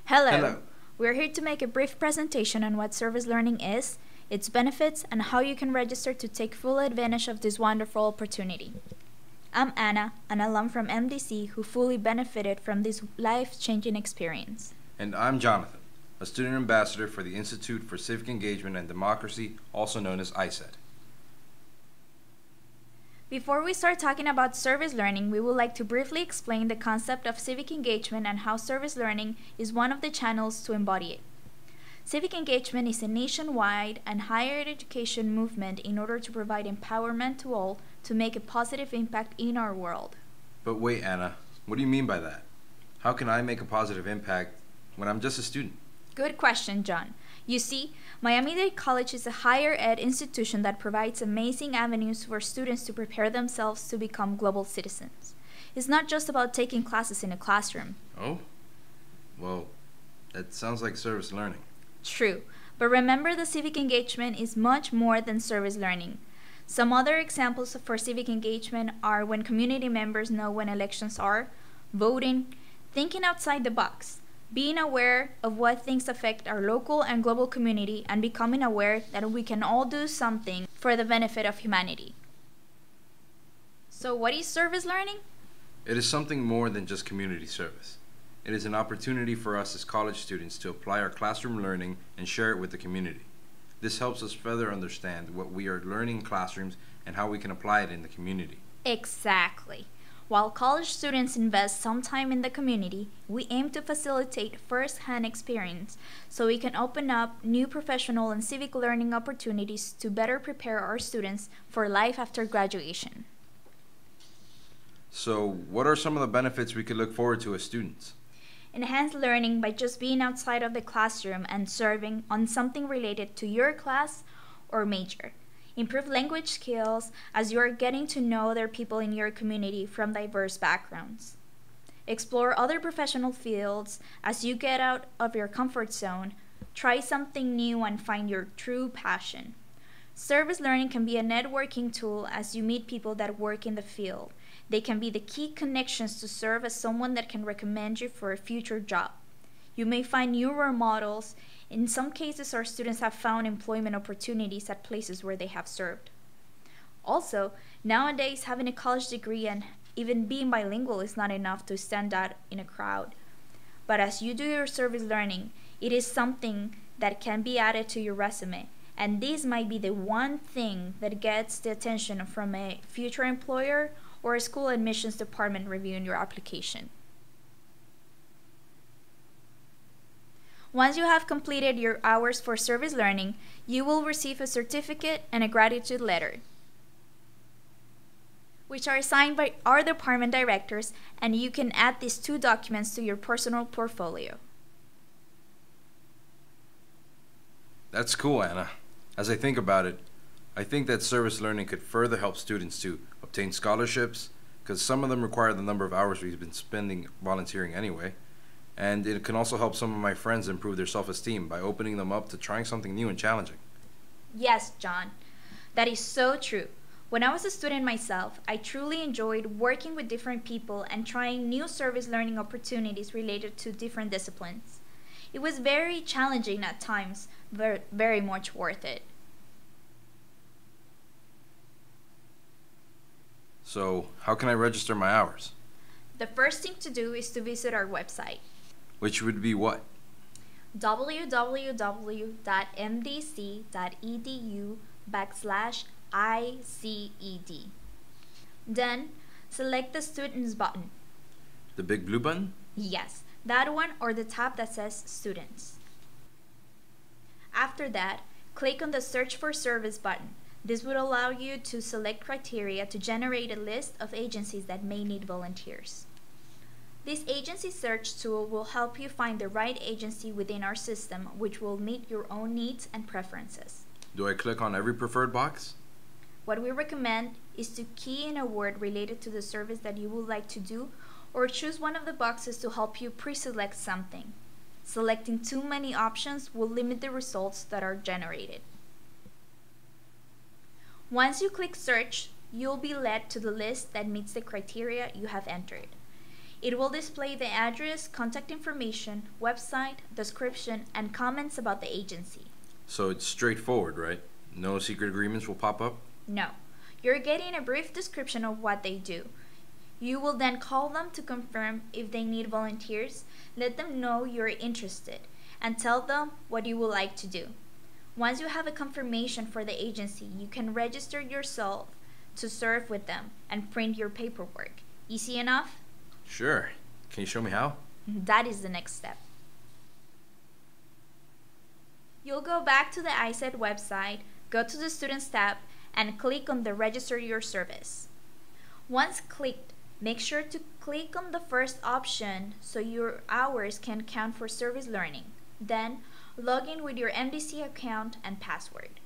Hello. Hello. We're here to make a brief presentation on what service learning is, its benefits, and how you can register to take full advantage of this wonderful opportunity. I'm Anna, an alum from MDC who fully benefited from this life-changing experience. And I'm Jonathan, a student ambassador for the Institute for Civic Engagement and Democracy, also known as ICED. Before we start talking about service learning, we would like to briefly explain the concept of civic engagement and how service learning is one of the channels to embody it. Civic engagement is a nationwide and higher education movement in order to provide empowerment to all to make a positive impact in our world. But wait, Anna, what do you mean by that? How can I make a positive impact when I'm just a student? Good question, John. You see, Miami-Dade College is a higher ed institution that provides amazing avenues for students to prepare themselves to become global citizens. It's not just about taking classes in a classroom. Oh? Well, that sounds like service learning. True, but remember the civic engagement is much more than service learning. Some other examples for civic engagement are when community members know when elections are, voting, thinking outside the box, being aware of what things affect our local and global community, and becoming aware that we can all do something for the benefit of humanity. So what is service learning? It is something more than just community service. It is an opportunity for us as college students to apply our classroom learning and share it with the community. This helps us further understand what we are learning in classrooms and how we can apply it in the community. Exactly. While college students invest some time in the community, we aim to facilitate first-hand experience so we can open up new professional and civic learning opportunities to better prepare our students for life after graduation. So, what are some of the benefits we could look forward to as students? Enhance learning by just being outside of the classroom and serving on something related to your class or major. Improve language skills as you are getting to know other people in your community from diverse backgrounds. Explore other professional fields as you get out of your comfort zone. Try something new and find your true passion. Service learning can be a networking tool as you meet people that work in the field. They can be the key connections to serve as someone that can recommend you for a future job. You may find new role models. In some cases, our students have found employment opportunities at places where they have served. Also, nowadays, having a college degree and even being bilingual is not enough to stand out in a crowd. But as you do your service learning, it is something that can be added to your resume. And this might be the one thing that gets the attention from a future employer or a school admissions department reviewing your application. Once you have completed your hours for service learning, you will receive a certificate and a gratitude letter, which are signed by our department directors, and you can add these two documents to your personal portfolio. That's cool, Anna. As I think about it, I think that service learning could further help students to obtain scholarships, because some of them require the number of hours we've been spending volunteering anyway. And it can also help some of my friends improve their self-esteem by opening them up to trying something new and challenging. Yes, John, that is so true. When I was a student myself, I truly enjoyed working with different people and trying new service learning opportunities related to different disciplines. It was very challenging at times, but very much worth it. So, how can I register my hours? The first thing to do is to visit our website, Which would be what? www.mdc.edu/ICED. Then, select the Students button. The big blue button? Yes, that one or the tab that says Students. After that, click on the Search for Service button. This would allow you to select criteria to generate a list of agencies that may need volunteers. This agency search tool will help you find the right agency within our system, which will meet your own needs and preferences. Do I click on every preferred box? What we recommend is to key in a word related to the service that you would like to do, or choose one of the boxes to help you pre-select something. Selecting too many options will limit the results that are generated. Once you click Search, you'll be led to the list that meets the criteria you have entered. It will display the address, contact information, website, description, and comments about the agency. So it's straightforward, right? No secret agreements will pop up? No, you're getting a brief description of what they do. You will then call them to confirm if they need volunteers, let them know you're interested, and tell them what you would like to do. Once you have a confirmation for the agency, you can register yourself to serve with them and print your paperwork. Easy enough? Sure. Can you show me how? That is the next step. You'll go back to the ISET website, go to the Students tab, and click on the Register Your Service. Once clicked, make sure to click on the first option so your hours can count for service learning. Then, log in with your MDC account and password.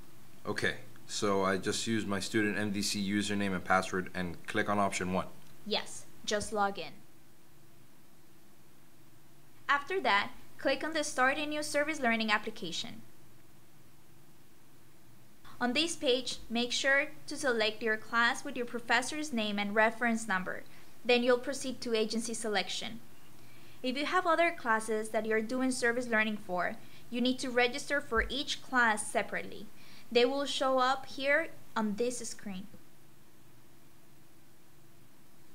Okay, so I just use my student MDC username and password and click on option 1. Yes, just log in. After that, click on the Start a New Service Learning application. On this page, make sure to select your class with your professor's name and reference number. Then you'll proceed to agency selection. If you have other classes that you're doing service learning for, you need to register for each class separately. They will show up here on this screen.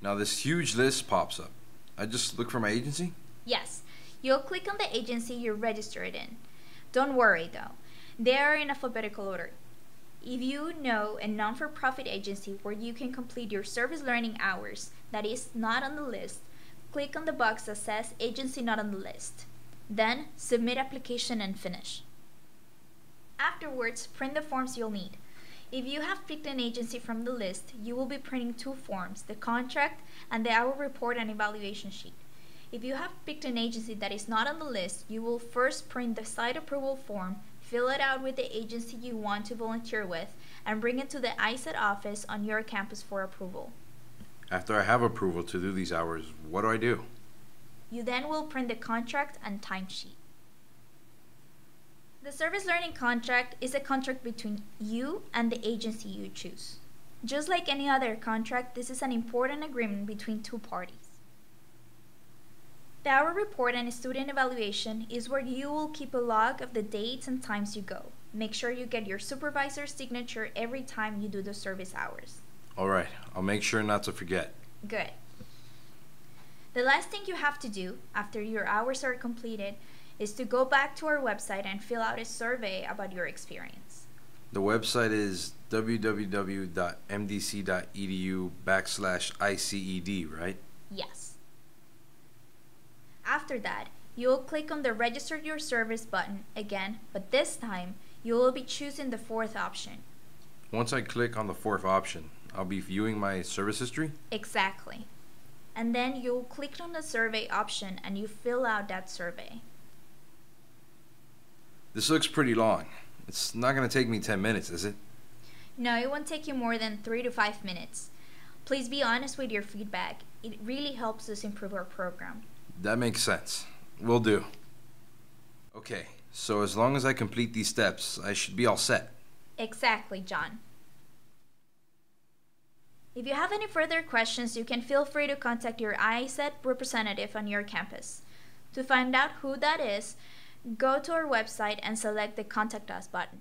Now this huge list pops up. I just look for my agency? Yes, you'll click on the agency you're registered in. Don't worry though, they are in alphabetical order. If you know a non-for-profit agency where you can complete your service learning hours that is not on the list, click on the box that says Agency Not on the List. Then, submit application and finish. Afterwards, print the forms you'll need. If you have picked an agency from the list, you will be printing 2 forms, the contract and the hour report and evaluation sheet. If you have picked an agency that is not on the list, you will first print the site approval form, fill it out with the agency you want to volunteer with, and bring it to the ISET office on your campus for approval. After I have approval to do these hours, what do I do? You then will print the contract and timesheet. The service learning contract is a contract between you and the agency you choose. Just like any other contract, this is an important agreement between 2 parties. The hour report and student evaluation is where you will keep a log of the dates and times you go. Make sure you get your supervisor's signature every time you do the service hours. Alright, I'll make sure not to forget. Good. The last thing you have to do after your hours are completed is to go back to our website and fill out a survey about your experience. The website is www.mdc.edu/ICED, right? Yes. After that, you'll click on the Register Your Service button again, but this time you will be choosing the 4th option. Once I click on the 4th option, I'll be viewing my service history? Exactly. And then you'll click on the survey option and you fill out that survey. This looks pretty long. It's not going to take me 10 minutes, is it? No, it won't take you more than 3 to 5 minutes. Please be honest with your feedback. It really helps us improve our program. That makes sense. Will do. Okay, so as long as I complete these steps, I should be all set. Exactly, John. If you have any further questions, you can feel free to contact your ISET representative on your campus. To find out who that is, go to our website and select the Contact Us button.